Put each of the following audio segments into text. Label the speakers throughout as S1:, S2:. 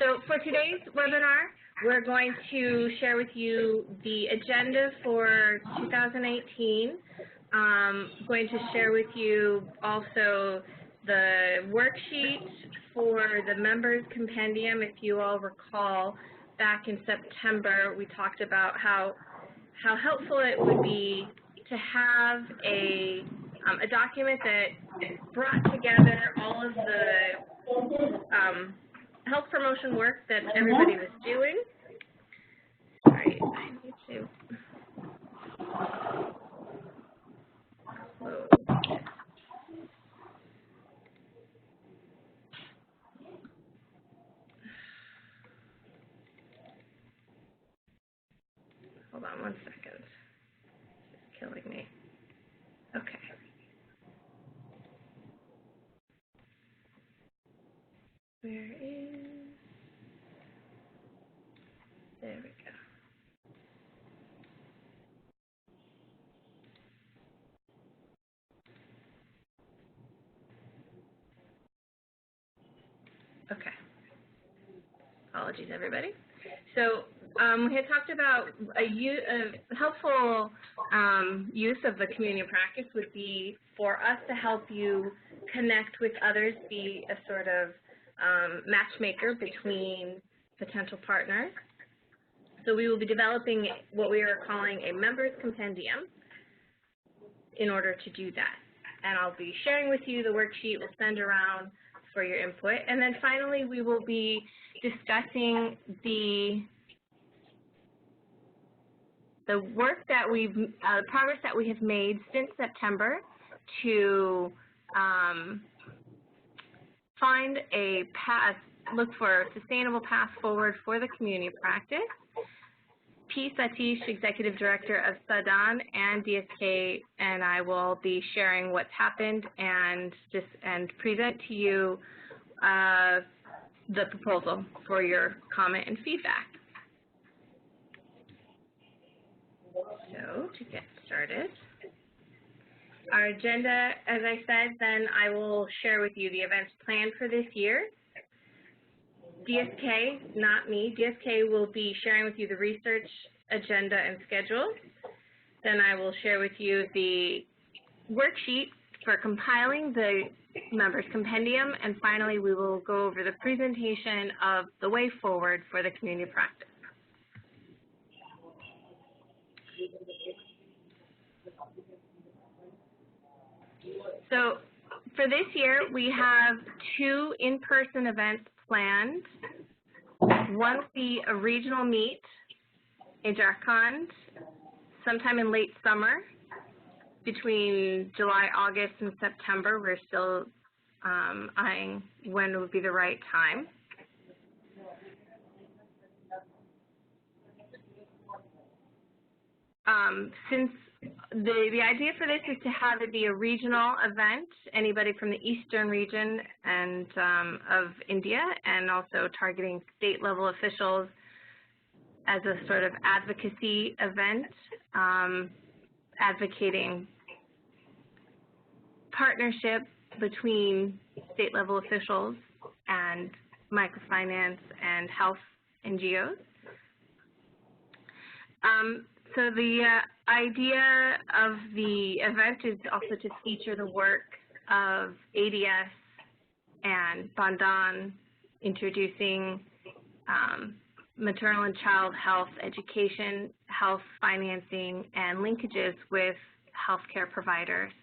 S1: So for today's webinar, we're going to share with you the agenda for 2018. Going to share with you also the worksheet for the Members Compendium. If you all recall, back in September, we talked about how helpful it would be to have a document that brought together all of the health promotion work that everybody was doing. Sorry, I need to close. Hold on 1 second. It's killing me. Okay. Where is... There we go. Okay. Apologies, everybody. So we had talked about a helpful use of the community practice would be for us to help you connect with others, be a sort of matchmaker between potential partners. So we will be developing what we are calling a Members Compendium in order to do that. And I'll be sharing with you the worksheet we'll send around for your input. And then finally, we will be discussing the work that we've, progress that we have made since September to find a path, look for a sustainable path forward for the community practice. P. Satish, Executive Director of SADAN and DSK, and I will be sharing what's happened and present to you the proposal for your comment and feedback. So to get started, our agenda, as I said, then I will share with you the events planned for this year. DSK, not me, DSK will be sharing with you the research agenda and schedule. Then I will share with you the worksheet for compiling the Members Compendium, and finally we will go over the presentation of the way forward for the community practice. So for this year, we have 2 in-person events planned. One will be a regional meet in Jharkhand sometime in late summer between July, August, and September. We're still eyeing when would be the right time. Since the idea for this is to have it be a regional event, anybody from the eastern region and of India, and also targeting state-level officials as a sort of advocacy event, advocating partnership between state-level officials and microfinance and health NGOs. So the idea of the event is also to feature the work of ADS and Bandhan, introducing maternal and child health education, health financing, and linkages with healthcare providers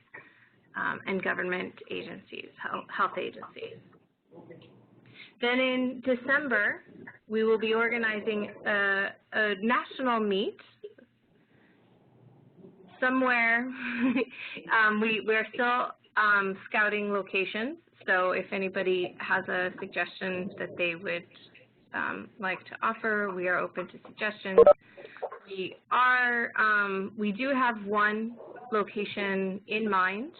S1: and government agencies, health agencies. Then in December, we will be organizing a national meet somewhere. We're still scouting locations, so if anybody has a suggestion that they would like to offer, we are open to suggestions. We do have one location in mind,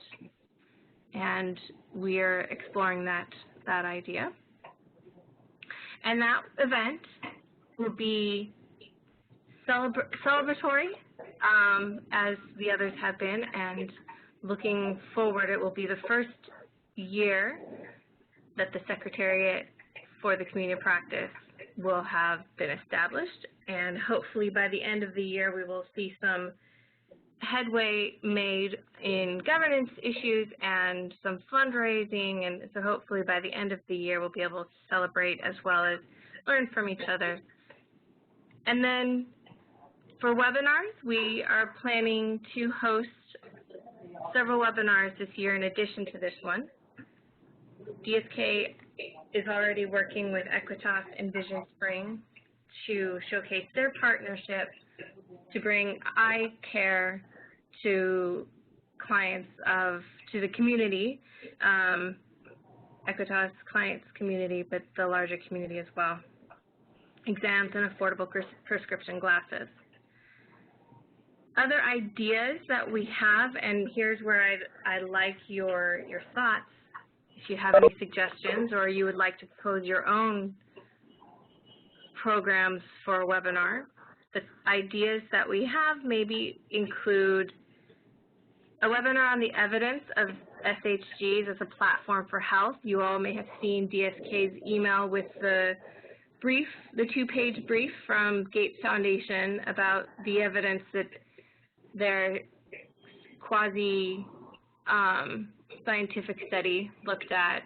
S1: and we are exploring that idea. And that event will be celebratory, as the others have been, and looking forward, it will be the first year that the Secretariat for the Community Practice will have been established, and hopefully by the end of the year we will see some headway made in governance issues and some fundraising, and so hopefully by the end of the year we'll be able to celebrate as well as learn from each other. And then for webinars, we are planning to host several webinars this year in addition to this one. DSK is already working with Equitas and Vision Spring to showcase their partnership to bring eye care to clients to the community, Equitas clients community, but the larger community as well. Exams and affordable prescription glasses. Other ideas that we have, and here's where I'd like your thoughts. If you have any suggestions or you would like to propose your own programs for a webinar, the ideas that we have maybe include a webinar on the evidence of SHGs as a platform for health. You all may have seen DSK's email with the brief, the 2-page brief from Gates Foundation about the evidence that their quasi-scientific study looked at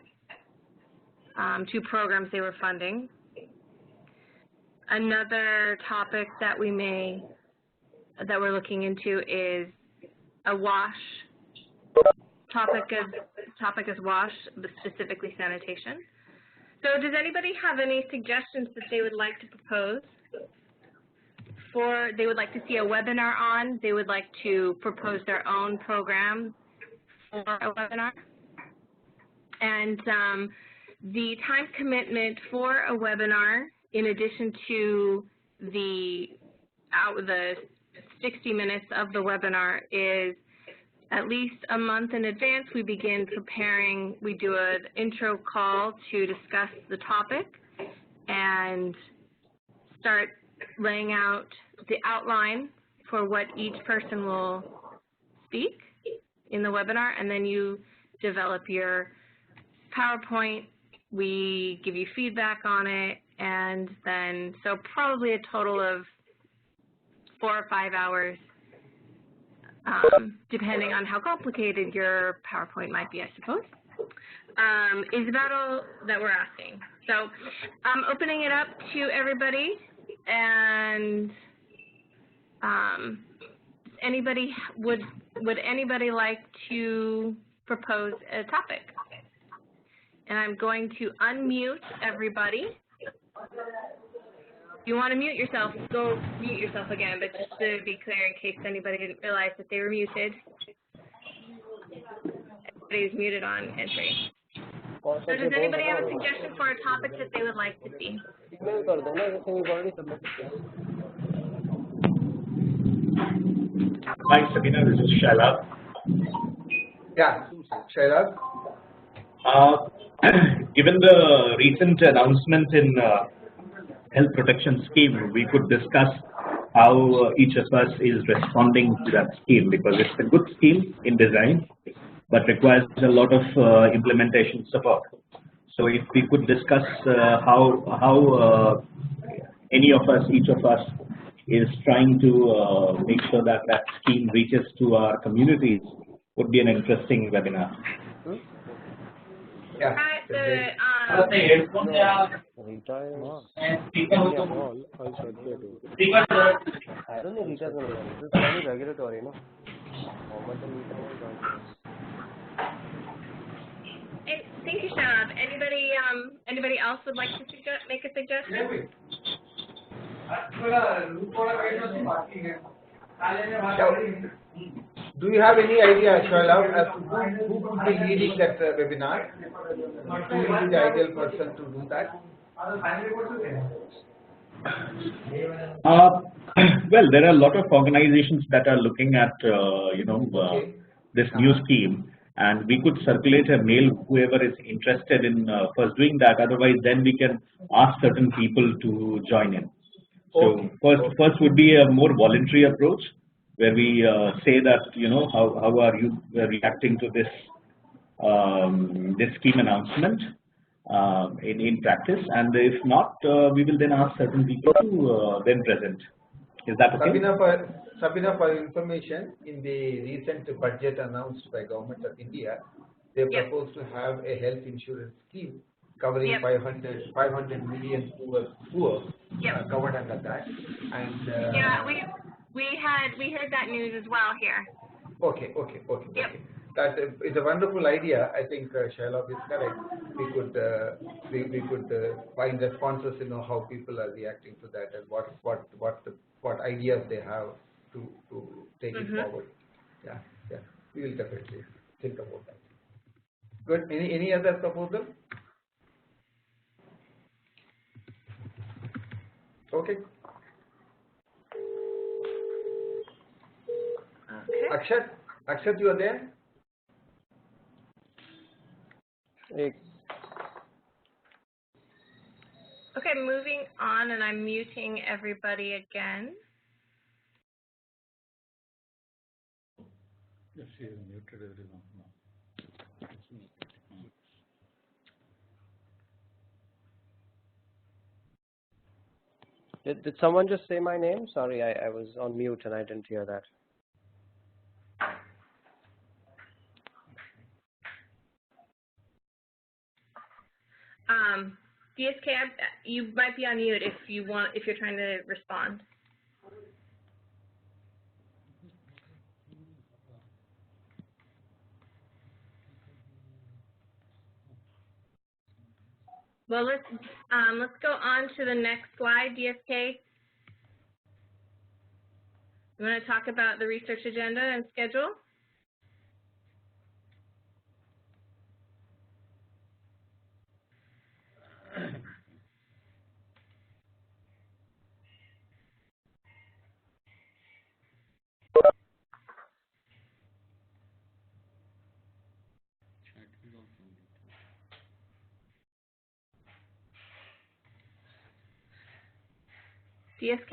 S1: 2 programs they were funding. Another topic that we're looking into is a WASH topic is WASH, specifically sanitation. So does anybody have any suggestions that they would like to propose? They would like to see a webinar on, they would like to propose their own program for a webinar. And the time commitment for a webinar, in addition to the 60 minutes of the webinar, is at least a month in advance. We begin preparing, we do an intro call to discuss the topic and start laying out the outline for what each person will speak in the webinar, and then you develop your PowerPoint, we give you feedback on it, and then, so probably a total of 4 or 5 hours, depending on how complicated your PowerPoint might be, I suppose, is about all that we're asking. So I'm opening it up to everybody, and would anybody like to propose a topic? And I'm going to unmute everybody. If you want to mute yourself, go mute yourself again, but just to be clear, in case anybody didn't realize that they were muted, everybody's muted on entry. So does anybody have a suggestion for a topic that they would like to see?
S2: Hi, Sabina, this is Shailab.
S3: Yeah, Shailab.
S2: Given the recent announcement in Health Protection Scheme, we could discuss how each of us is responding to that scheme, because it's a good scheme in design, but requires a lot of implementation support. So if we could discuss how any of us, each of us, is trying to make sure that that scheme reaches to our communities, would be an interesting webinar.
S3: Yeah.
S1: Thank you, Shab. Anybody else would like to make a suggestion?
S3: Do you have any idea, Shailab, as to who could be leading that webinar? Who will be the ideal person to do that?
S2: Well, there are a lot of organizations that are looking at this new scheme, and we could circulate a mail whoever is interested in first doing that. Otherwise, then we can ask certain people to join in. So first would be a more voluntary approach, where we say that, how are you reacting to this this scheme announcement, in practice, and if not, we will then ask certain people to then present. Is that okay?
S3: Sabina, for information, in the recent budget announced by Government of India, they propose to have a health insurance scheme covering 500 million poor covered under that. And
S1: yeah, we heard that news as well here.
S3: Okay. That is a wonderful idea. I think Shailab is correct. We could find responses, how people are reacting to that and what ideas they have to take it forward. Yeah. We will definitely think about that. Good. Any other proposal? Okay. Akshat, you are there?
S1: Okay, moving on, and I'm muting everybody again.
S4: Yes, she is muted everyone now.
S5: Did someone just say my name? Sorry, I was on mute and I didn't hear that.
S1: DSK, you might be on mute if you're trying to respond. Well, let's go on to the next slide, DSK. You want to talk about the research agenda and schedule? DSK?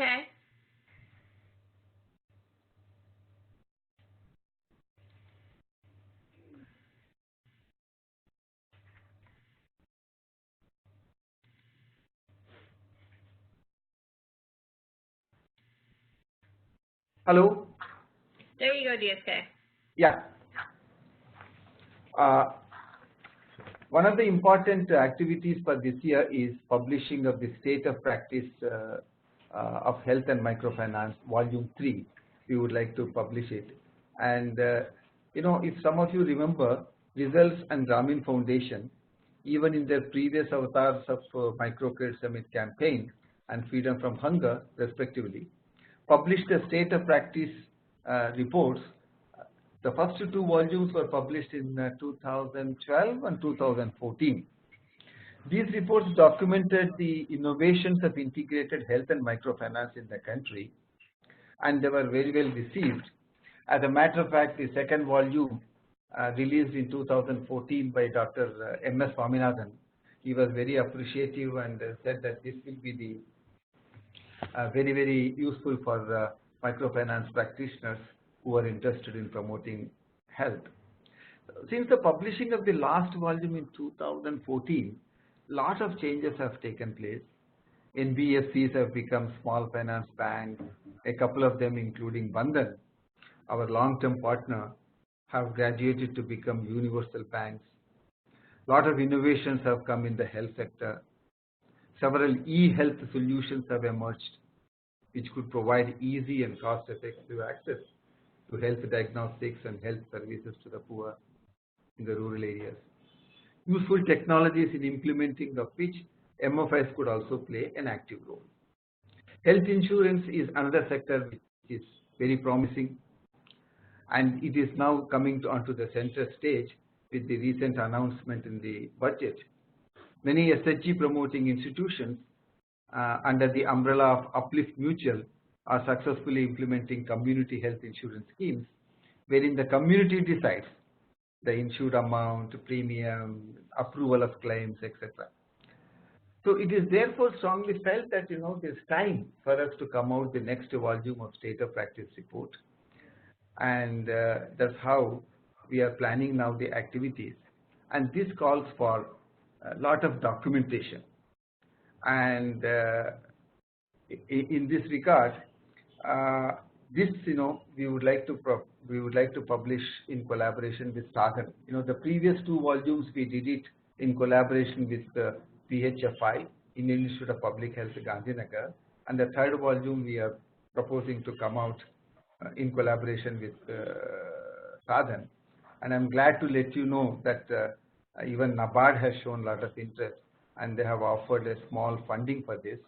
S3: Hello?
S1: There you go, DSK.
S3: Yeah. One of the important activities for this year is publishing of the State of Practice of Health and Microfinance, Volume 3. We would like to publish it. And, if some of you remember, Results and Ramin Foundation, even in their previous avatars of Microcredit Summit campaign and Freedom from Hunger, respectively, published the State of Practice reports. The first two volumes were published in 2012 and 2014. These reports documented the innovations of integrated health and microfinance in the country, and they were very well received. As a matter of fact, the second volume released in 2014 by Dr. M.S. Swaminathan, he was very appreciative and said that this will be the very, very useful for microfinance practitioners who are interested in promoting health. Since the publishing of the last volume in 2014, lots of changes have taken place. NBFCs have become small finance banks. A couple of them, including Bandhan, our long-term partner, have graduated to become universal banks. A lot of innovations have come in the health sector. Several e-health solutions have emerged, which could provide easy and cost-effective access to health diagnostics and health services to the poor in the rural areas. Useful technologies in implementing of which MFIs could also play an active role. Health insurance is another sector which is very promising, and it is now coming onto the center stage with the recent announcement in the budget. Many SHG promoting institutions under the umbrella of Uplift Mutual are successfully implementing community health insurance schemes, wherein the community decides the insured amount, premium, approval of claims, etc. So it is therefore strongly felt that there's time for us to come out the next volume of State of Practice report, and that's how we are planning now the activities. And this calls for a lot of documentation, and in this regard, this we would like to publish in collaboration with Sagan. The previous 2 volumes we did it in collaboration with PHFI, Indian Institute of Public Health, Gandhinagar, and the 3rd volume we are proposing to come out in collaboration with Sagan. And I'm glad to let you know that even NABARD has shown a lot of interest, and they have offered a small funding for this.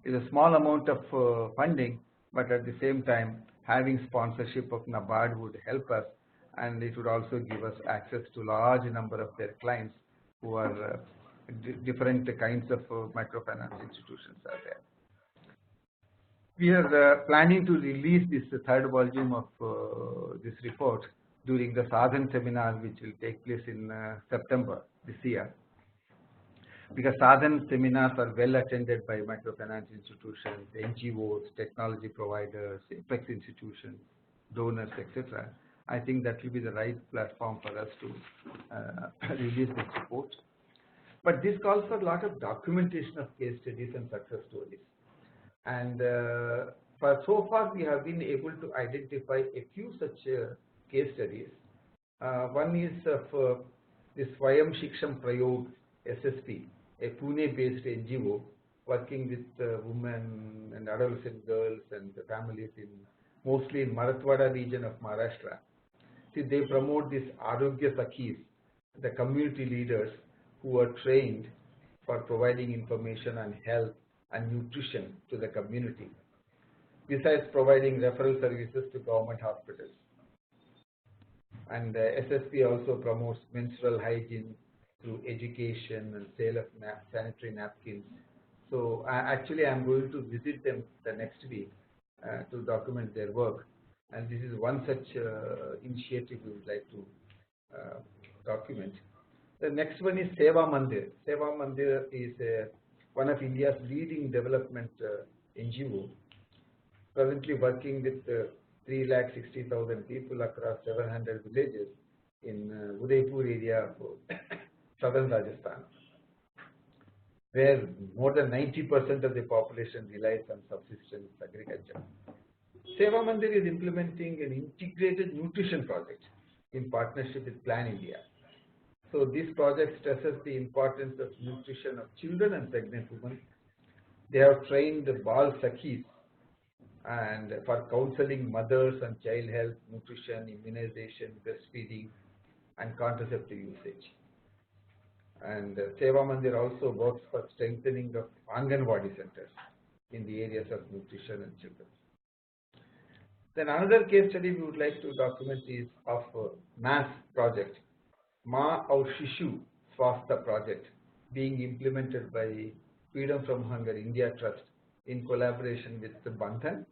S3: It's a small amount of funding, but at the same time, having sponsorship of NABARD would help us, and it would also give us access to large number of their clients who are different kinds of microfinance institutions are there. We are planning to release this 3rd volume of this report during the Sagan seminar, which will take place in September this year. Because Sagan seminars are well attended by microfinance institutions, NGOs, technology providers, apex institutions, donors, etc. I think that will be the right platform for us to release this report. But this calls for a lot of documentation of case studies and success stories. And so far we have been able to identify a few such case studies. One is of this Swayam Shiksham Prayog SSP, a Pune-based NGO working with women and adolescent girls and families mostly in Marathwada region of Maharashtra. See, they promote this Arogya Sakhis, the community leaders who are trained for providing information on health and nutrition to the community, besides providing referral services to government hospitals. And SSP also promotes menstrual hygiene through education and sale of sanitary napkins. So actually I'm going to visit them the next week to document their work, and this is one such initiative we would like to document. The next one is Seva Mandir. Seva Mandir is one of India's leading development NGO, presently working with 360,000 people across 700 villages in Udaipur area of southern Rajasthan, where more than 90% of the population relies on subsistence agriculture. Seva Mandir is implementing an integrated nutrition project in partnership with Plan India. So this project stresses the importance of nutrition of children and pregnant women. They have trained the Bal Sakhis and for counseling mothers on child health, nutrition, immunization, breastfeeding, and contraceptive usage. And Seva Mandir also works for strengthening of Anganwadi centers in the areas of nutrition and children. Then another case study we would like to document is of MASS project, Ma Aur Shishu Swastha project, being implemented by Freedom from Hunger India Trust in collaboration with the Bandhan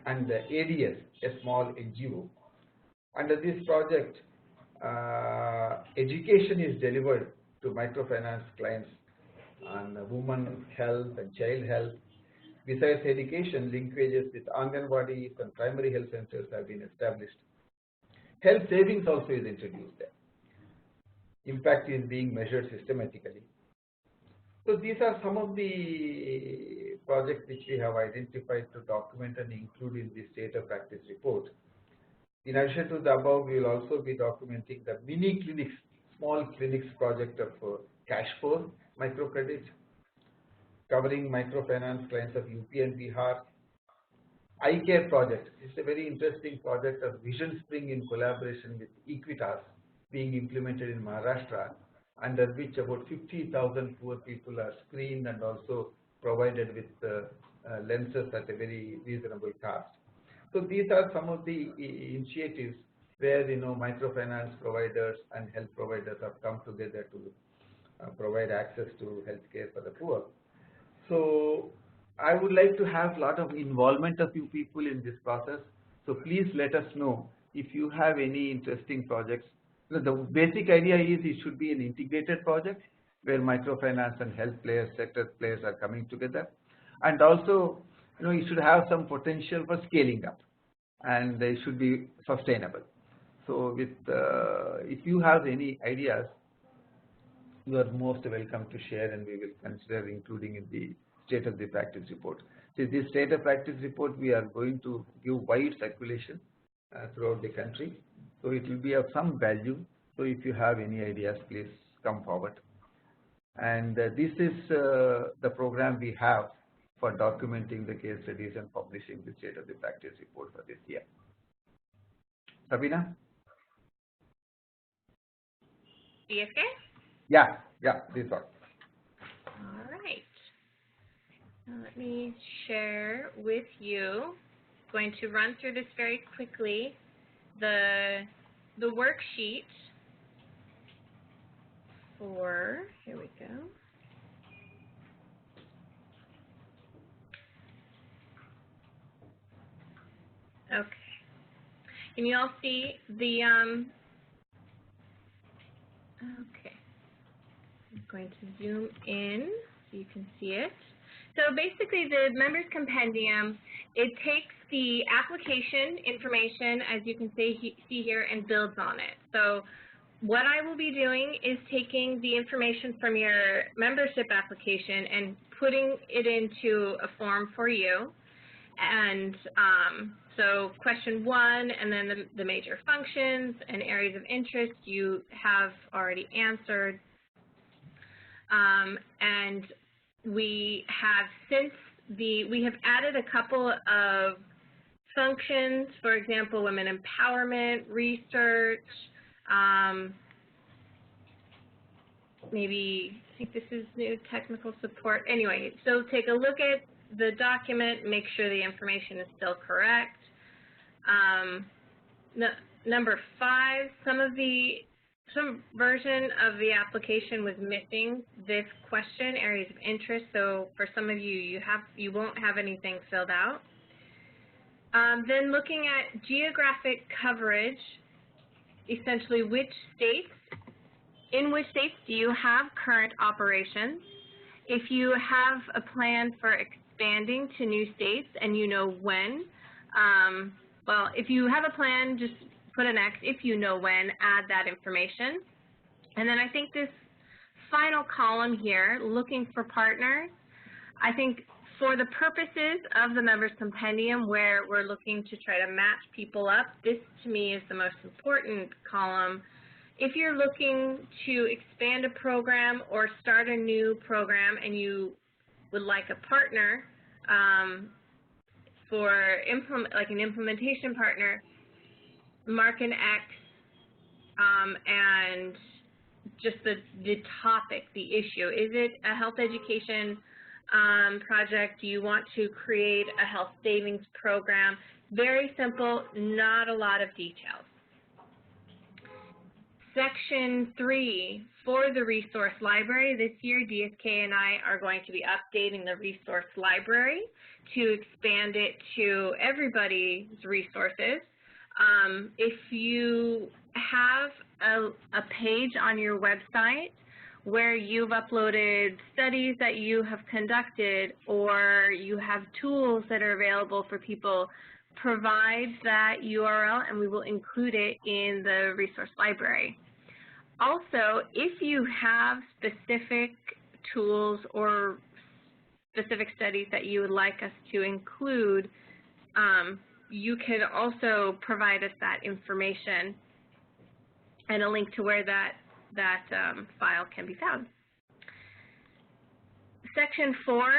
S3: and the ADS, a small NGO. Under this project, education is delivered to microfinance clients on women health and child health. Besides education, linkages with Anganwadis and primary health centers have been established. Health savings also is introduced there. Impact is being measured systematically. So these are some of the projects which we have identified to document and include in the state of practice report. In addition to the above, we will also be documenting the mini clinics, small clinics project of Cash4 microcredit, covering microfinance clients of UP and Bihar. Eye Care project is a very interesting project of Vision Spring in collaboration with Equitas, being implemented in Maharashtra, under which about 50,000 poor people are screened and also provided with lenses at a very reasonable cost. So these are some of the initiatives where microfinance providers and health providers have come together to provide access to healthcare for the poor. So I would like to have a lot of involvement of you people in this process. So please let us know if you have any interesting projects. The basic idea is it should be an integrated project where microfinance and health players, sector players are coming together, and also it should have some potential for scaling up, and they should be sustainable. So with if you have any ideas, you are most welcome to share, and we will consider including in the state of the practice report. So this state of practice report we are going to give wide circulation throughout the country. So it will be of some value. So if you have any ideas, please come forward. And this is the program we have for documenting the case studies and publishing the state of the practice report for this year. Sabina?
S1: DSK?
S3: Yeah, this one.
S1: All right. Now let me share with you. I'm going to run through this very quickly. The worksheet for, here we go. Okay. Can you all see the, okay. I'm going to zoom in so you can see it. So basically the Members Compendium, it takes the application information, as you can see here, and builds on it. So what I will be doing is taking the information from your membership application and putting it into a form for you. And so question 1, and then the major functions and areas of interest you have already answered. And we have added a couple of functions, for example, women empowerment, research, maybe, I think this is new, technical support. Anyway, so take a look at the document, make sure the information is still correct. Number 5, some version of the application was missing this question, areas of interest. So for some of you, you won't have anything filled out. Then looking at geographic coverage, essentially in which states do you have current operations? If you have a plan for expanding to new states and you know when, well, if you have a plan, just put an X. If you know when, add that information. And then I think this final column here, looking for partners, I think for the purposes of the Members Compendium where we're looking to try to match people up, this to me is the most important column. If you're looking to expand a program or start a new program and you would like a partner like an implementation partner, mark an X and just the topic, the issue. Is it a health education project? Do you want to create a health savings program? Very simple, not a lot of details. Section 3, for the resource library, this year DSK and I are going to be updating the resource library to expand it to everybody's resources. If you have a page on your website where you've uploaded studies that you have conducted or you have tools that are available for people, provide that URL and we will include it in the resource library. Also, if you have specific tools or specific studies that you would like us to include, you can also provide us that information and a link to where that file can be found. Section 4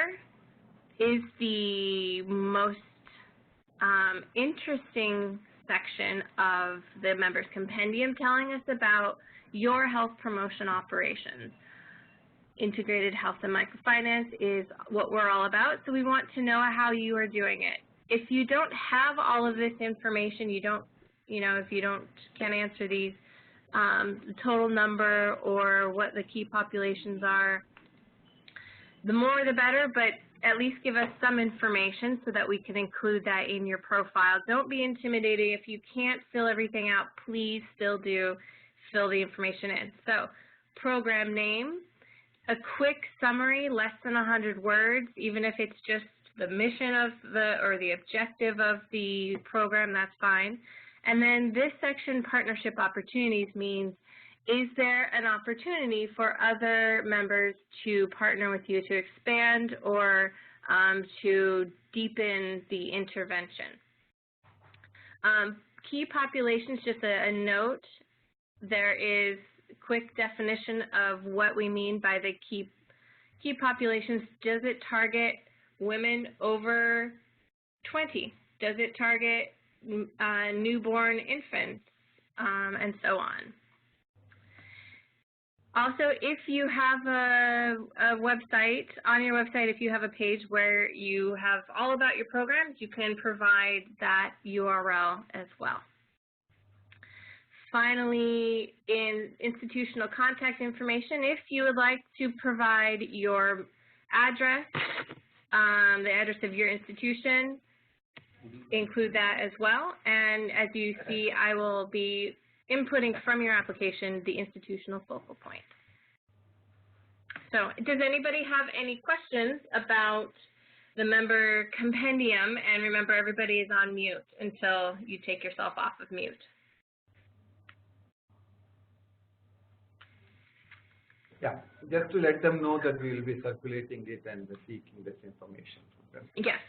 S1: is the most interesting section of the Members Compendium, telling us about your health promotion operations. Integrated Health and Microfinance is what we're all about, so we want to know how you are doing it. If you don't have all of this information, if you can't answer these, the total number or what the key populations are, the more the better, but at least give us some information so that we can include that in your profile. Don't be intimidated. If you can't fill everything out, please still do fill the information in. So, program name, a quick summary, less than 100 words, even if it's just the mission of the objective of the program, that's fine. And then this section, partnership opportunities, means is there an opportunity for other members to partner with you to expand or to deepen the intervention? Key populations, just a note, there is a quick definition of what we mean by the key populations. Does it target women over 20? Does it target newborn infants, and so on? Also, if you have a website, on your website, if you have a page where you have all about your programs, you can provide that URL as well. Finally, in institutional contact information, if you would like to provide your address, the address of your institution, include that as well. And as you see, I will be inputting from your application the institutional focal point. So does anybody have any questions about the member compendium? And remember, everybody is on mute until you take yourself off of mute.
S3: Yeah, just to let them know that we will be circulating it and seeking this information from them.
S1: Yes,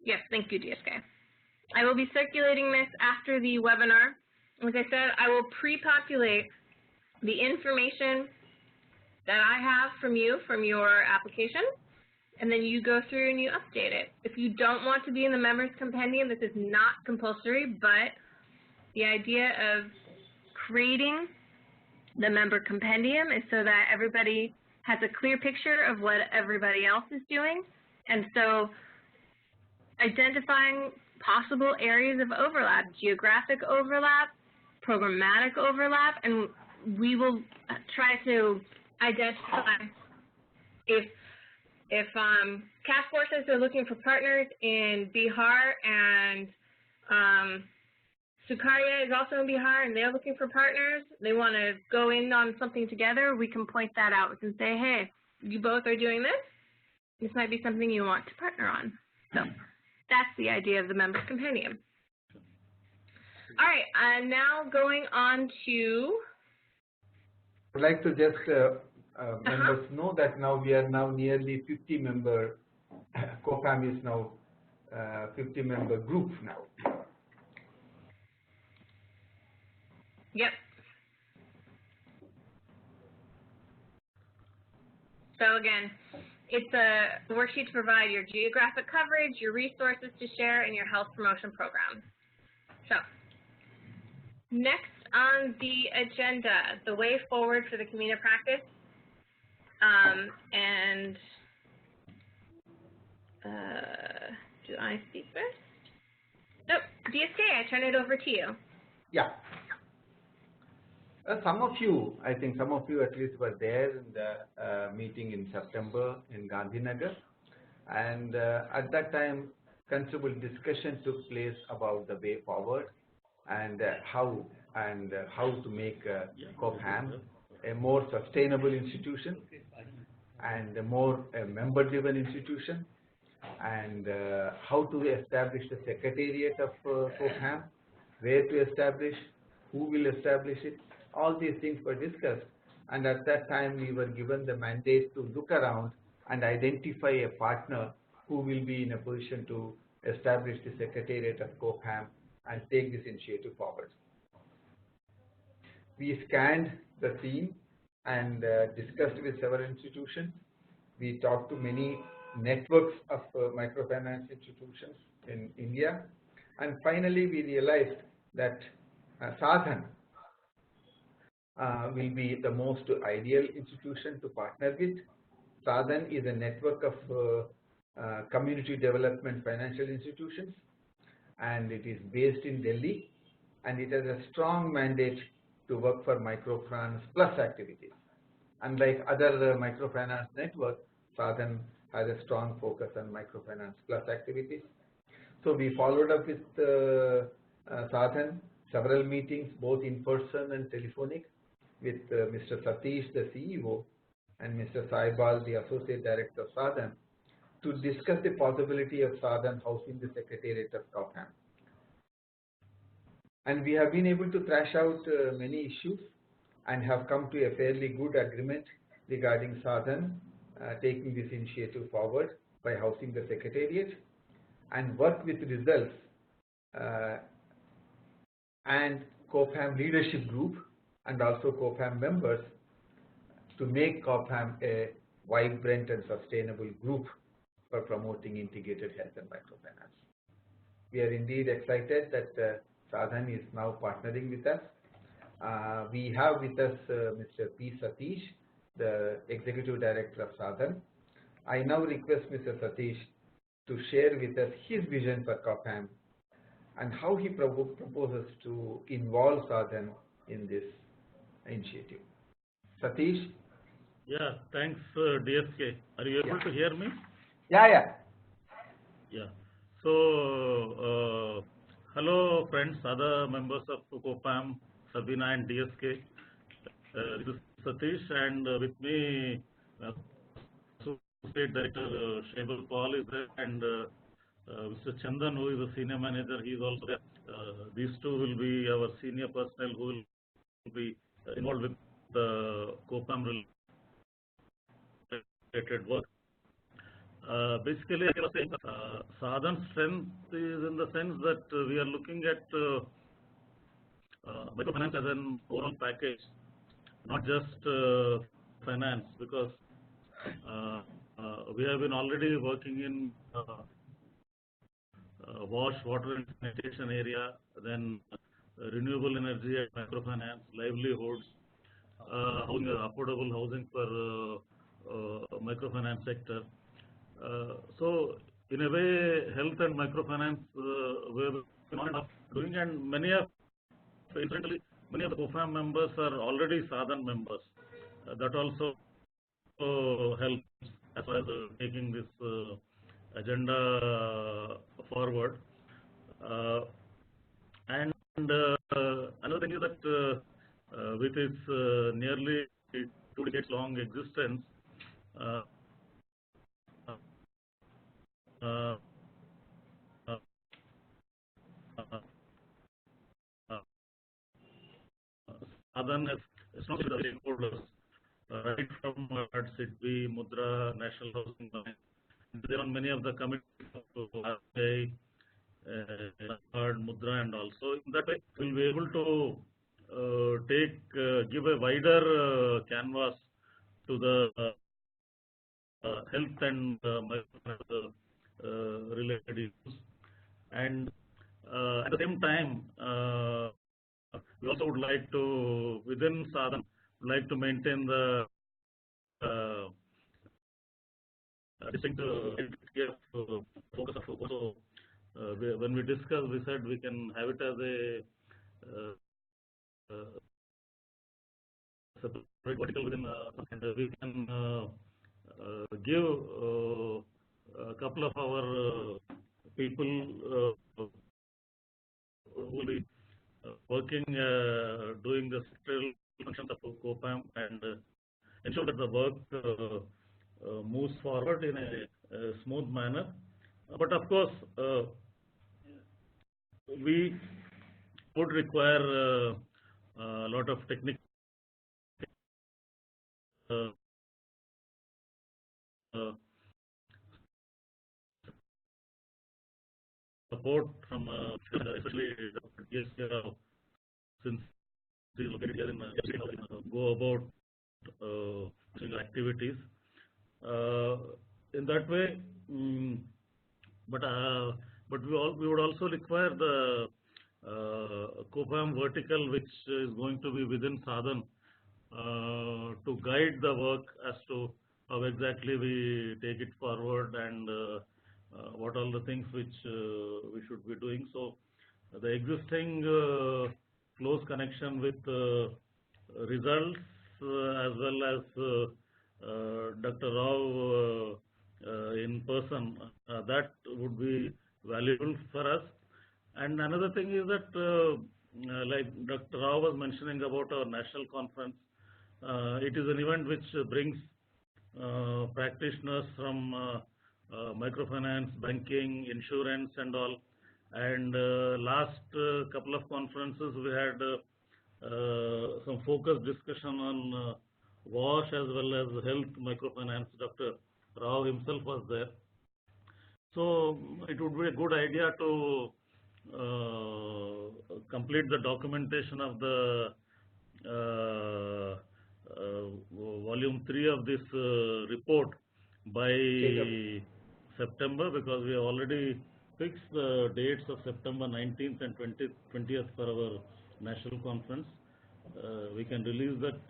S1: yes, thank you, DSK. I will be circulating this after the webinar. As I said, I will pre-populate the information that I have from you, from your application, and then you go through and you update it. If you don't want to be in the members compendium, this is not compulsory, but the idea of creating the member compendium is so that everybody has a clear picture of what everybody else is doing. And so identifying possible areas of overlap, geographic overlap, programmatic overlap, and we will try to identify if task forces are looking for partners in Bihar and Sukaria is also in Bihar and they're looking for partners, they want to go in on something together, we can point that out and say, hey, you both are doing this. This might be something you want to partner on. So that's the idea of the members compendium. All right, I'm now going on to...
S3: I'd like to just members know that now we are now nearly 50 member, COPHAM is now 50 member group now.
S1: Yep. So again, it's a worksheet to provide your geographic coverage, your resources to share, and your health promotion program. So next on the agenda, the way forward for the community practice. Do I speak first? Nope. DSK, I turn it over to you.
S3: Yeah. Some of you, I think some of you at least were there in the meeting in September in Gandhinagar, and at that time considerable discussion took place about the way forward and how to make COPHAM a more sustainable institution and a more member-driven institution, and how to establish the secretariat of COPHAM, where to establish, who will establish it. All these things were discussed, and at that time we were given the mandate to look around and identify a partner who will be in a position to establish the secretariat of COPHAM and take this initiative forward. We scanned the scene and discussed with several institutions. We talked to many networks of microfinance institutions in India, and finally we realized that Sadhan will be the most ideal institution to partner with. Sadhan is a network of community development financial institutions, and it is based in Delhi, and it has a strong mandate to work for microfinance plus activities. Unlike other microfinance networks, Sadhan has a strong focus on microfinance plus activities. So we followed up with Sadhan, several meetings, both in person and telephonic, with Mr. Satish, the CEO, and Mr. Saibal, the Associate Director of Sadhan, to discuss the possibility of Sadhan housing the Secretariat of COPHAM. And we have been able to thrash out many issues. and have come to a fairly good agreement regarding Sadhan taking this initiative forward by housing the Secretariat, and work with results and COPHAM leadership group and also COPHAM members to make COPHAM a vibrant and sustainable group for promoting integrated health and microfinance. We are indeed excited that Sadhan is now partnering with us. We have with us Mr. P. Satish, the Executive Director of Sadhan. I now request Mr. Satish to share with us his vision for COPHAM and how he proposes to involve Sadhan in this initiative. Satish?
S4: Yeah, thanks, DSK. Are you able to hear me?
S3: Yeah.
S4: Yeah. So, hello friends, other members of COPHAM, Sabina and DSK. This is Satish, and with me, Associate Director Shaibal Paul is there, and Mr. Chandan, who is a Senior Manager, he is also there. These two will be our senior personnel who will be involved with the COPHAM related work. Basically, I was saying, Sadhan's strength is in the sense that we are looking at microfinance as an overall package, not just finance, because we have been already working in wash, water and sanitation area, then renewable energy and microfinance, livelihoods, housing, affordable housing for microfinance sector. So in a way, health and microfinance we have been on and off doing, and many of the COPHAM members are already Sadhan members. That also helps as far as taking this agenda forward. And another thing is that with its nearly 2 decades long existence, Sadhan has not the stakeholders, right from SIDBI, Mudra, National Housing Bank. There are many of the committees of RBI, Mudra, and also in that way we'll be able to give a wider canvas to the health and related issues, and at the same time we also would like to, within Sadhan, maintain the distinct focus of focus. So when we discuss, we said we can have it as a separate vertical within, and we can give a couple of our people who will be working, doing the sectoral functions of COPHAM, and ensure that the work moves forward in a smooth manner. But of course, we would require a lot of technical support from especially since he is located here in go about activities in that way. But we would also require the COPHAM vertical, which is going to be within Sadhan, to guide the work as to how exactly we take it forward, and what all the things which we should be doing. So the existing close connection with results as well as Dr. Rao in person, that would be valuable for us. And another thing is that like Dr. Rao was mentioning about our national conference, it is an event which brings practitioners from microfinance, banking, insurance and all. And last couple of conferences we had some focused discussion on WASH as well as health microfinance. Dr. Rao himself was there. So it would be a good idea to complete the documentation of the volume 3 of this report by September, because we have already fixed the dates of September 19th and 20th for our national conference. We can release that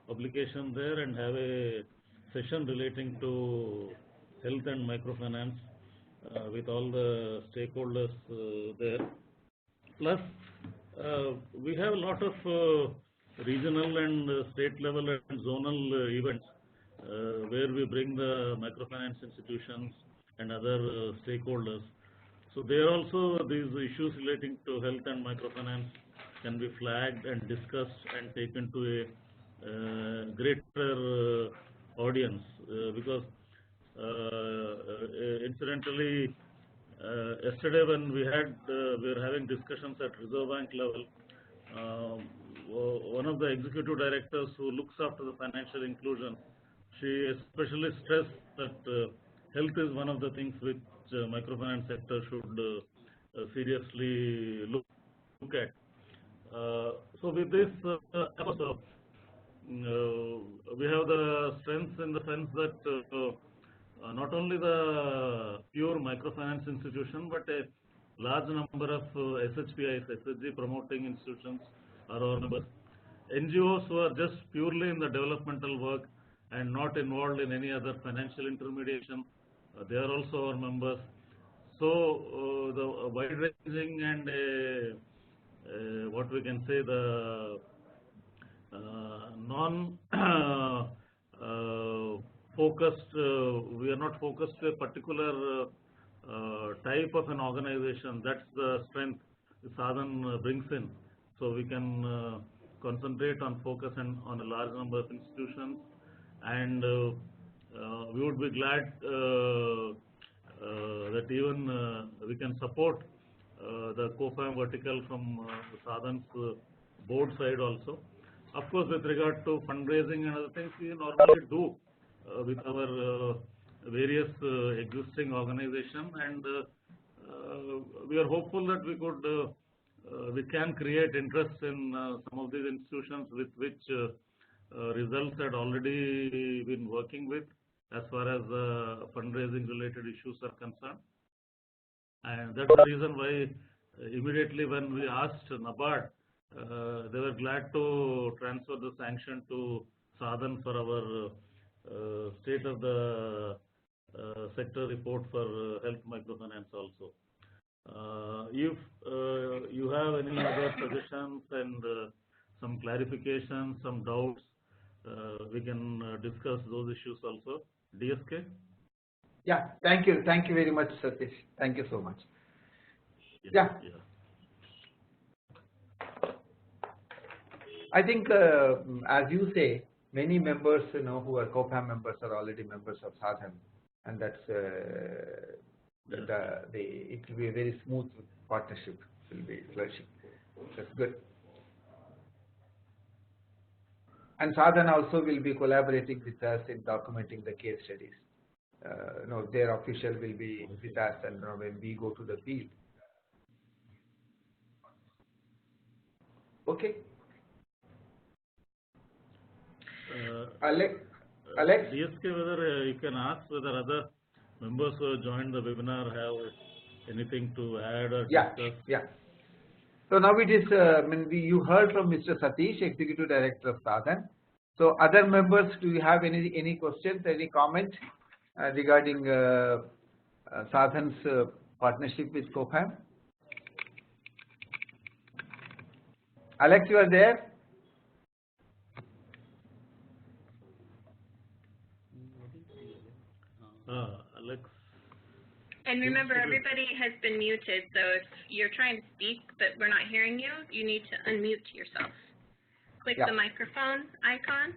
S4: publication there and have a session relating to health and microfinance with all the stakeholders there. Plus, we have a lot of regional and state level and zonal events where we bring the microfinance institutions and other stakeholders. So there also these issues relating to health and microfinance can be flagged and discussed and taken to a greater audience because incidentally yesterday when we were having discussions at Reserve Bank level, one of the executive directors who looks after the financial inclusion, she especially stressed that health is one of the things which microfinance sector should seriously look at. So with this, we have the strength in the sense that not only the pure microfinance institution, but a large number of SHPIs, SHG promoting institutions are our members. NGOs who are just purely in the developmental work and not involved in any other financial intermediation, they are also our members. So the wide-ranging and what we can say the focused, we are not focused to a particular type of an organization. That's the strength Sadhan brings in. So we can concentrate on focus and on a large number of institutions, and we would be glad that even we can support the COPHAM vertical from Sadhan's board side also. Of course, with regard to fundraising and other things, we normally do with our various existing organization, and we are hopeful that we can create interest in some of these institutions with which results had already been working with as far as fundraising related issues are concerned. And that's the reason why immediately when we asked NABARD, they were glad to transfer the sanction to Sadhan for our state of the sector report for health microfinance also. If you have any other suggestions and some clarifications, some doubts, we can discuss those issues also. DSK?
S3: Yeah, thank you very much, Satish. Thank you so much. Yeah. I think, as you say, many members, who are COPHAM members are already members of Sadhan, and that's it will be a very smooth partnership. Will be flourishing. That's good. And Sadhan also will be collaborating with us in documenting the case studies. Their official will be with us, and when we go to the field. Okay. Alex?
S4: DSK, whether you can ask whether other members who have joined the webinar have anything to add or discuss?
S3: Yeah. So now it is, you heard from Mr. Satish, Executive Director of Sadhan. So other members, do you have any questions, any comment regarding Sadhan's partnership with COPHAM? Alex, you are there?
S4: Alex.
S1: And remember, everybody has been muted, so if you're trying to speak but we're not hearing you, you need to unmute yourself. Click the microphone icon.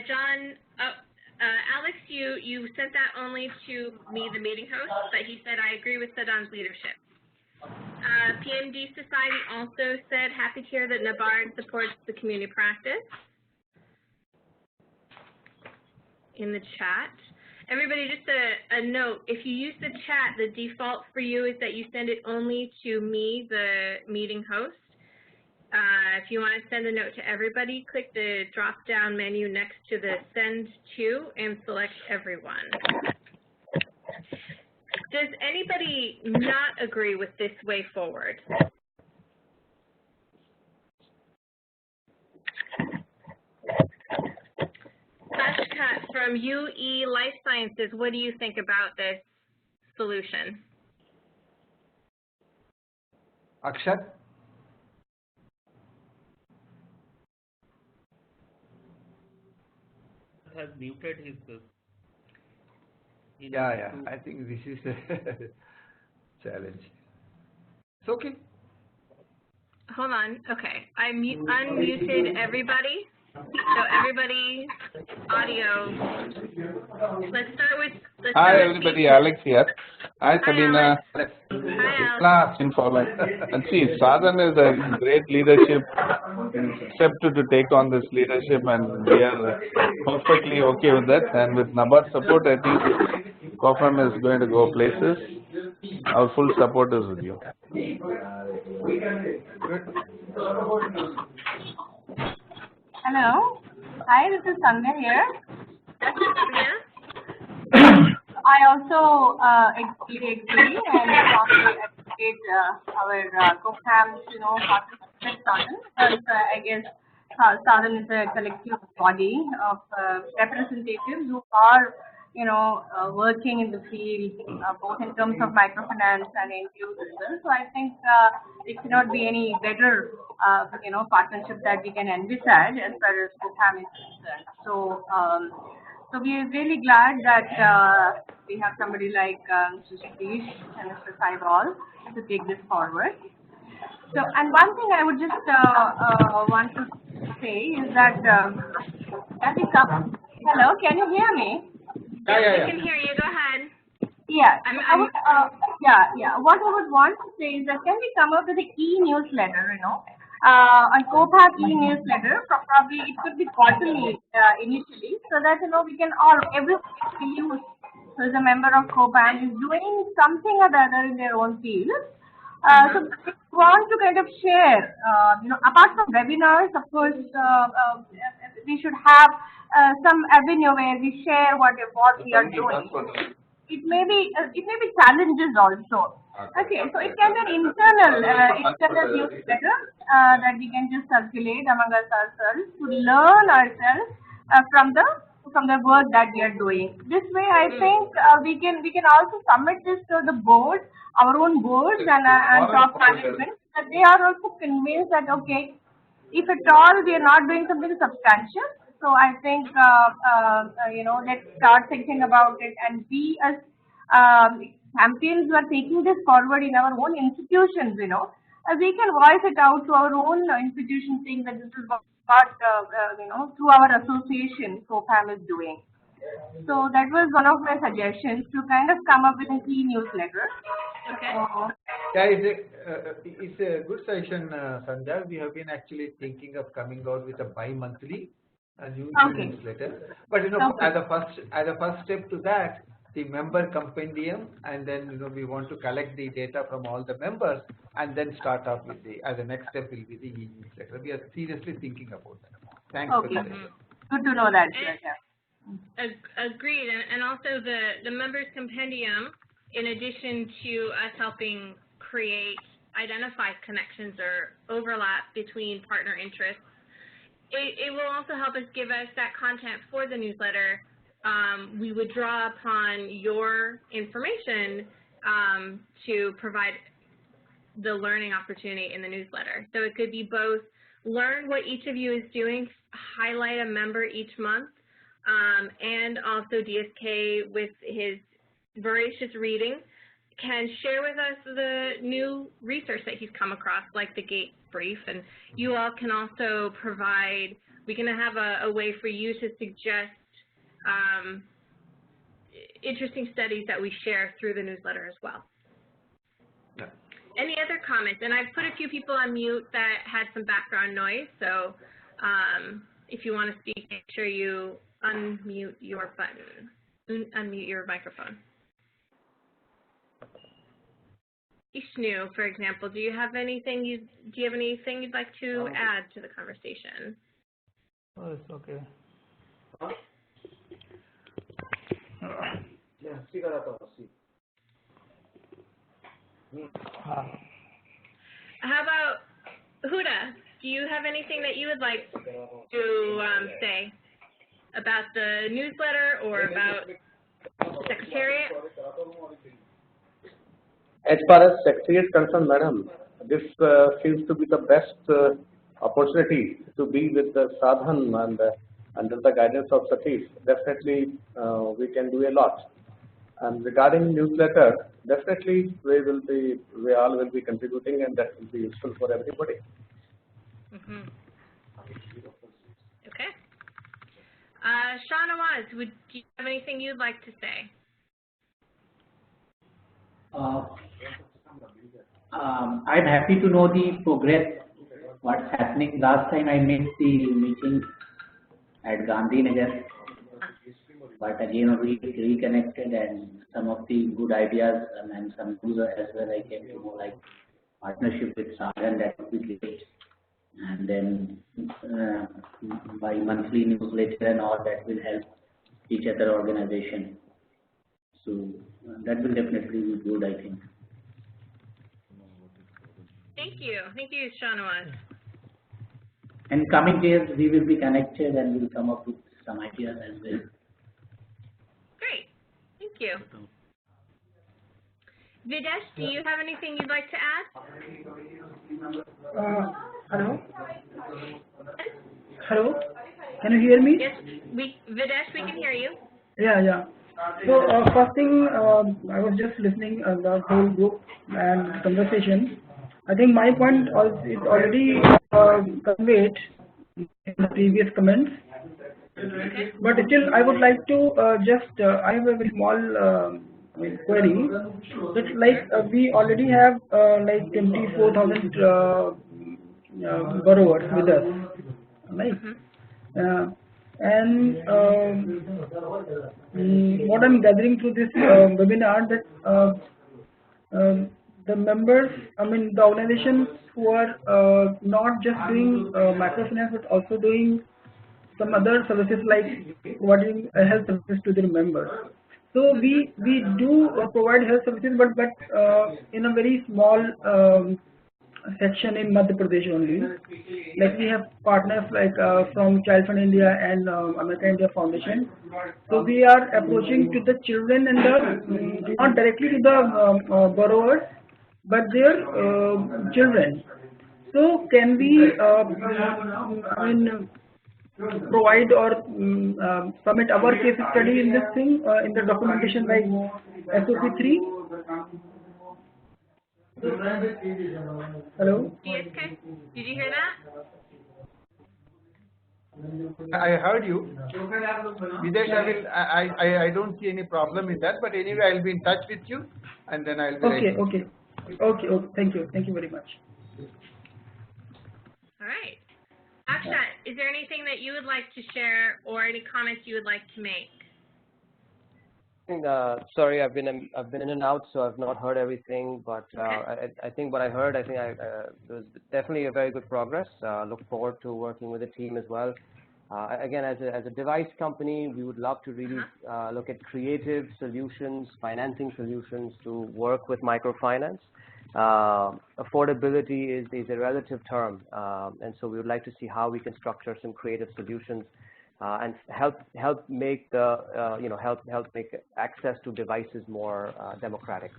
S1: John, Alex, you sent that only to me, the meeting host, but he said, I agree with Sadhan's leadership. PMD Society also said, happy to hear that NABARD supports the community practice in the chat. Everybody, just a note, if you use the chat, the default for you is that you send it only to me, the meeting host. If you want to send a note to everybody, click the drop-down menu next to the Send To and select Everyone. Does anybody not agree with this way forward? Ashkat from UE Life Sciences, what do you think about this solution?
S3: Akshat?
S6: Has muted his
S3: Yeah, I think this is a challenge. It's okay.
S1: Hold on. Okay. I unmuted everybody. So everybody, audio. Let's start with.
S7: Hi everybody, Alex here. Hi Sabina.
S1: Hi, Alex.
S7: Class informant. And see, Sadhan is a great leadership, accepted to take on this leadership, and we are perfectly okay with that. And with NABARD support, I think COPHAM is going to go places. Our full support is with you.
S8: Hello. Hi, this is Sandhya here.
S1: Yeah.
S8: I also agree and strongly advocate our COPHAM, partnership with Sadhan, because I guess Sadhan is a collective body of representatives who are, working in the field, both in terms of microfinance and NGOs as well. So I think it cannot be any better, partnership that we can envisage as far as COPHAM is concerned. So we are really glad that we have somebody like Mr. Satish and Mr. Saibal to take this forward. So, and one thing I would just want to say is that as we come, hello, can you hear me?
S1: I can hear you. Go ahead.
S8: Yeah. What I would want to say is that can we come up with an e-newsletter, on COPHAM e-newsletter, probably it could be quarterly initially, so that, we can all, everyone who is a member of COPHAM is doing something or the other in their own field. So we want to kind of share, apart from webinars, of course, we should have some avenue where we share what we are doing. It may be challenges also. Okay, so it can be an internal newsletter that we can just circulate among us ourselves to learn ourselves from the work that we are doing. This way, I think we can also submit this to the board, our own boards and top management, that they are also convinced that okay, if at all we are not doing something substantial, so I think let's start thinking about it, and we as champions who are taking this forward in our own institutions, we can voice it out to our own institution, saying that this is what through our association COPHAM is doing. So that was one of my suggestions, to kind of come up with an e-newsletter.
S1: Okay.
S3: It's a good suggestion, Sandhya. We have been actually thinking of coming out with a bi-monthly newsletter. But as a first step to that, the member compendium, and then we want to collect the data from all the members, and then start off with as a next step will be the e-newsletter. We are seriously thinking about that. Thanks for that.
S8: Good to know that.
S1: Agreed, and also the members compendium, in addition to us helping identify connections or overlap between partner interests, it will also help us give us that content for the newsletter. We would draw upon your information to provide the learning opportunity in the newsletter. So it could be both learn what each of you is doing, highlight a member each month, and also DSK with his voracious reading can share with us the new research that he's come across, like the GATE brief, and you all can also provide, we can have a way for you to suggest interesting studies that we share through the newsletter as well.
S3: Yeah.
S1: any other comments? And I've put a few people on mute that had some background noise, so if you want to speak, make sure you unmute your button, unmute your microphone. Ishnu, for example, do you have anything you'd like to add to the conversation?
S6: Oh, it's okay.
S1: How about Huda? Do you have anything that you would like to say about the newsletter or about the Secretariat?
S9: As far as Secretariat is concerned, madam, this seems to be the best opportunity to be with the Sadhan and under the guidance of Satish. Definitely, we can do a lot. And regarding newsletter, definitely we all will be contributing, and that will be useful for everybody.
S1: Okay. Shahnawaz, do you have anything you'd like to say?
S10: I'm happy to know the progress, what's happening. Last time I missed the meeting at Gandhinagar, but again we reconnected, and some of the good ideas and some news as well I came to know, like partnership with Sagan, that would be great. And then by monthly newsletter and all, that will help each other organization. So that will definitely be good, I think.
S1: Thank you, Shahnawaz.
S10: And coming days we will be connected and we'll come up with some ideas as well.
S1: Great, thank you. Videsh, do you have anything you'd like to add?
S6: Hello? Hello? Can you hear me?
S1: Yes, Videsh, we can hear you.
S6: Yeah. So first thing, I was just listening the whole group and conversation. I think my point is already conveyed in the previous comments. But still, I would like to I have a very small query. That like we already have like 24,000 borrowers with us, right? And what I'm gathering through this webinar, that the members, the organizations who are not just doing microfinance but also doing some other services like providing health services to their members. So we do provide health services, but in a very small section in Madhya Pradesh only. Like we have partners like from Child Fund India and American India Foundation. So we are approaching to the children and the not directly to the borrowers, but their children. So can we provide or submit our case study in this thing in the documentation like SOP 3? Hello?
S1: GSK, did you hear that?
S3: I heard you. Videsh, I don't see any problem in that, but anyway, I'll be in touch with you, and then I'll be
S6: Okay. Thank you very much.
S1: All right. Akshat, is there anything that you would like to share or any comments you would like to make?
S5: Sorry, I've been in and out, so I've not heard everything. But I think what I heard, there was definitely a very good progress. Look forward to working with the team as well. Again, as a device company, we would love to really look at creative solutions, financing solutions to work with microfinance. Affordability is a relative term, and so we would like to see how we can structure some creative solutions and help make help make access to devices more democratic.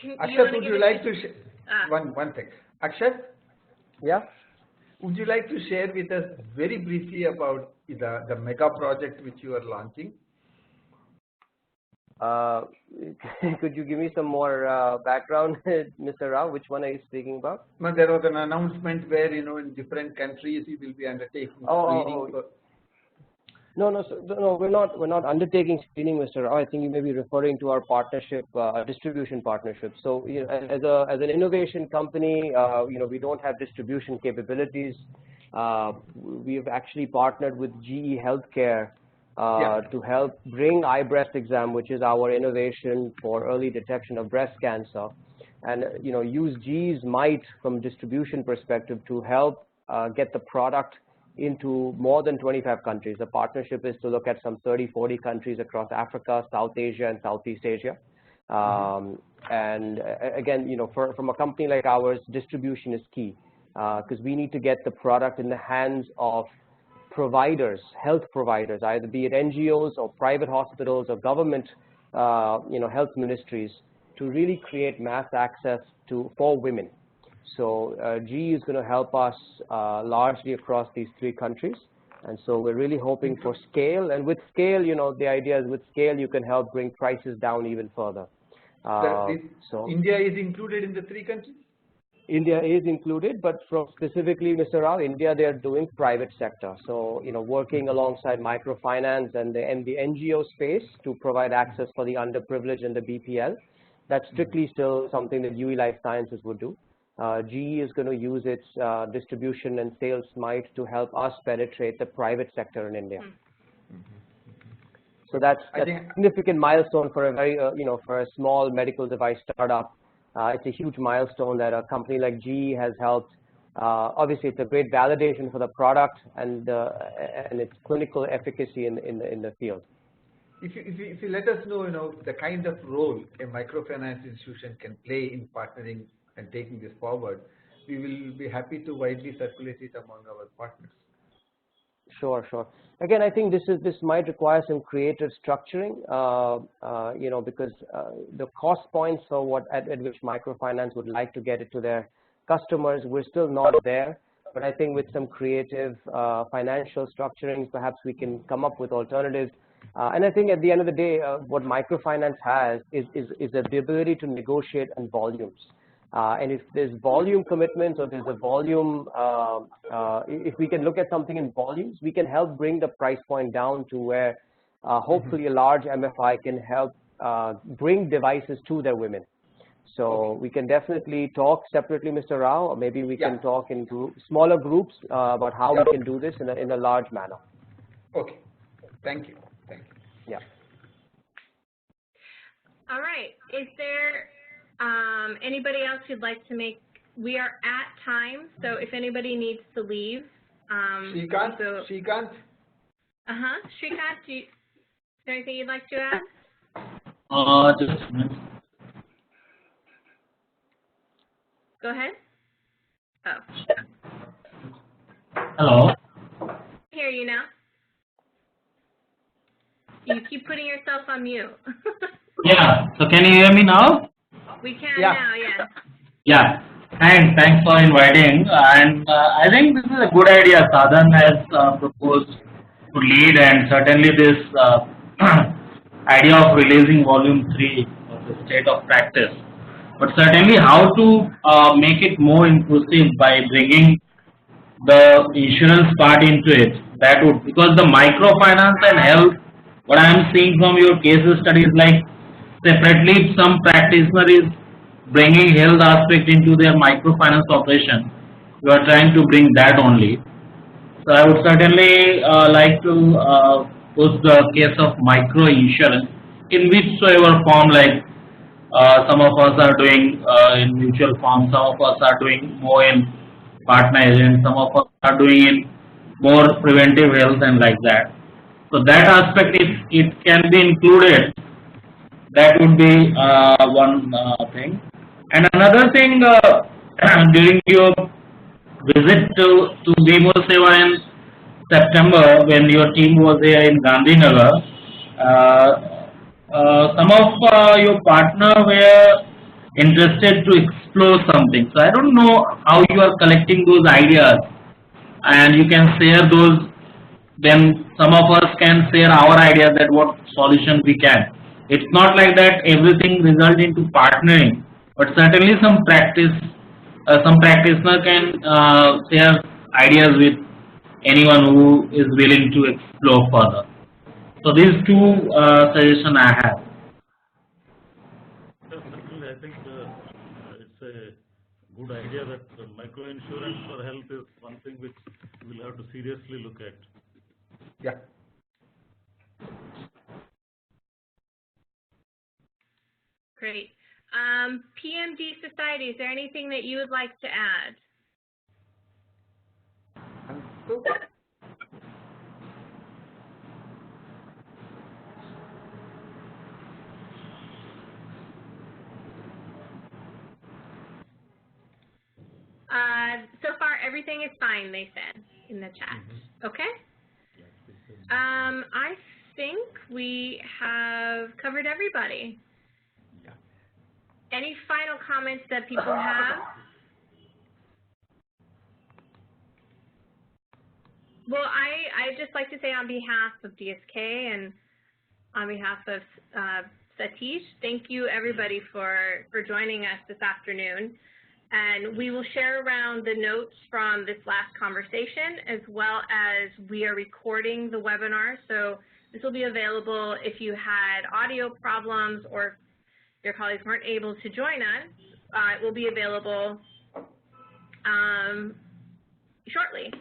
S3: Akshat, would you like to one thing? Akshat?
S5: Yeah.
S3: Would you like to share with us very briefly about the mega project which you are launching?
S5: Could you give me some more background, Mr. Rao? Which one are you speaking about?
S3: No, there was an announcement where in different countries you will be undertaking screening.
S5: No, we're not undertaking screening, Mr. Rao. I think you may be referring to our partnership, distribution partnership. So, you know, as an innovation company, you know, we don't have distribution capabilities. We've actually partnered with GE Healthcare to help bring iBreast exam, which is our innovation for early detection of breast cancer, and you know, use GE's might from distribution perspective to help get the product into more than 25 countries. The partnership is to look at some 30-40 countries across Africa, South Asia, and Southeast Asia. And again, you know, from a company like ours, distribution is key because we need to get the product in the hands of providers, health providers, either be it NGOs or private hospitals or government, you know, health ministries, to really create mass access for women. So GE is going to help us largely across these 3 countries, and so we're really hoping for scale. And with scale, you know, the idea is with scale you can help bring prices down even further.
S3: So India is included in the 3 countries?
S5: India is included, but from specifically, Mr. Rao, India, they are doing private sector. So, you know, working alongside microfinance and the NGO space to provide access for the underprivileged and the BPL. That's strictly still something that UE Life Sciences would do. GE is going to use its distribution and sales might to help us penetrate the private sector in India. So that's a significant milestone for a very, you know, for a small medical device startup. It's a huge milestone that a company like GE has helped. Obviously, it's a great validation for the product and its clinical efficacy in the field.
S3: If you let us know, you know, the kind of role a microfinance institution can play in partnering and taking this forward, we will be happy to widely circulate it among our partners.
S5: Sure. Again, I think this might require some creative structuring, you know, because the cost points for at which microfinance would like to get it to their customers, we're still not there. But I think with some creative financial structuring, perhaps we can come up with alternatives. And I think at the end of the day, what microfinance has is the ability to negotiate on volumes. And if there's volume commitments or there's a volume, if we can look at something in volumes, we can help bring the price point down to where hopefully a large MFI can help bring devices to their women. So we can definitely talk separately, Mr. Rao, or maybe we can talk in smaller groups about how we can do this in a large manner.
S3: Okay. Thank you.
S5: Yeah.
S1: All right. Is there anybody else who'd like to make? We are at time, so if anybody needs to leave.
S3: Shrikant?
S1: Shrikant, is there anything you'd like to add?
S11: Just a minute.
S1: Go ahead.
S11: Hello.
S1: I hear you now. You keep putting yourself on mute.
S11: Yeah. So can you hear me now?
S1: We can now, yes.
S11: Yeah. Thanks for inviting. And I think this is a good idea. Sadhan has proposed to lead, and certainly this idea of releasing volume 3 of the state of practice. But certainly how to make it more inclusive by bringing the insurance part into it. That would, because the microfinance and health, what I am seeing from your case studies, like separately some practitioner is bringing health aspect into their microfinance operation. You are trying to bring that only. So I would certainly like to put the case of micro insurance in whichsoever form, like some of us are doing in mutual funds, some of us are doing more in partner agents, some of us are doing in more preventive health and like that. So that aspect, if it can be included, that would be one thing. And another thing, during your visit to Vimo Seva in September, when your team was here in Gandhinagar, some of your partner were interested to explore something. So I don't know how you are collecting those ideas, and you can share those. Then some of us can share our ideas that what solution we can. It's not like that everything results into partnering, but certainly some practitioner can share ideas with anyone who is willing to explore further. So these two suggestions I have.
S4: Certainly, I think it's a good idea that microinsurance for health is one thing which we'll have to seriously look at.
S3: Yeah.
S1: Great. PMD Society, is there anything that you would like to add? So far, everything is fine, they said in the chat. Okay? I think we have covered everybody.
S3: Yeah.
S1: Any final comments that people have? Well, I'd just like to say on behalf of DSK and on behalf of Satish, thank you everybody for joining us this afternoon. And we will share around the notes from this last conversation, as well as we are recording the webinar. So this will be available if you had audio problems or if your colleagues weren't able to join us. It will be available shortly.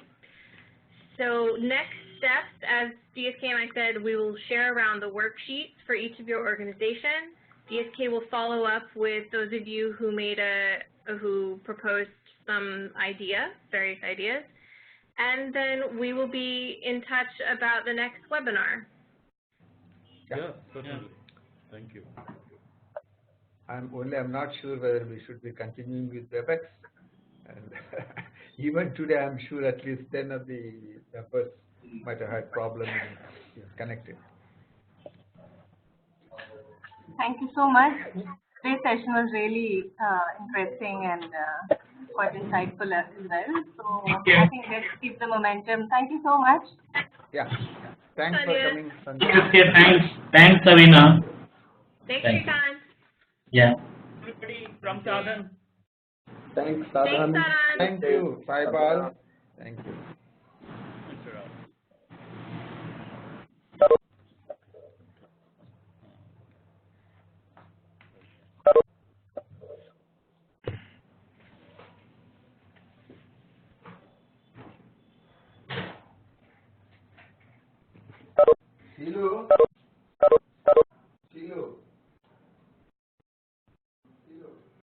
S1: So next steps, as DSK and I said, we will share around the worksheets for each of your organization. DSK will follow up with those of you who who proposed some various ideas, and then we will be in touch about the next webinar.
S4: Yeah, certainly. Thank you.
S3: I'm not sure whether we should be continuing with WebEx, and even today I'm sure at least 10 of the members might have had problems in connecting.
S8: Thank you so much. Today's session was really interesting and quite insightful as well. So I think let's keep the momentum. Thank you so much.
S3: Yeah. Thanks for coming.
S11: Okay, thanks, Avina.
S1: Thanks for your time.
S11: Yeah.
S2: Everybody from Sadhan.
S9: Thanks, Sadhan.
S3: Thank you. Bye, Paul. Thank you.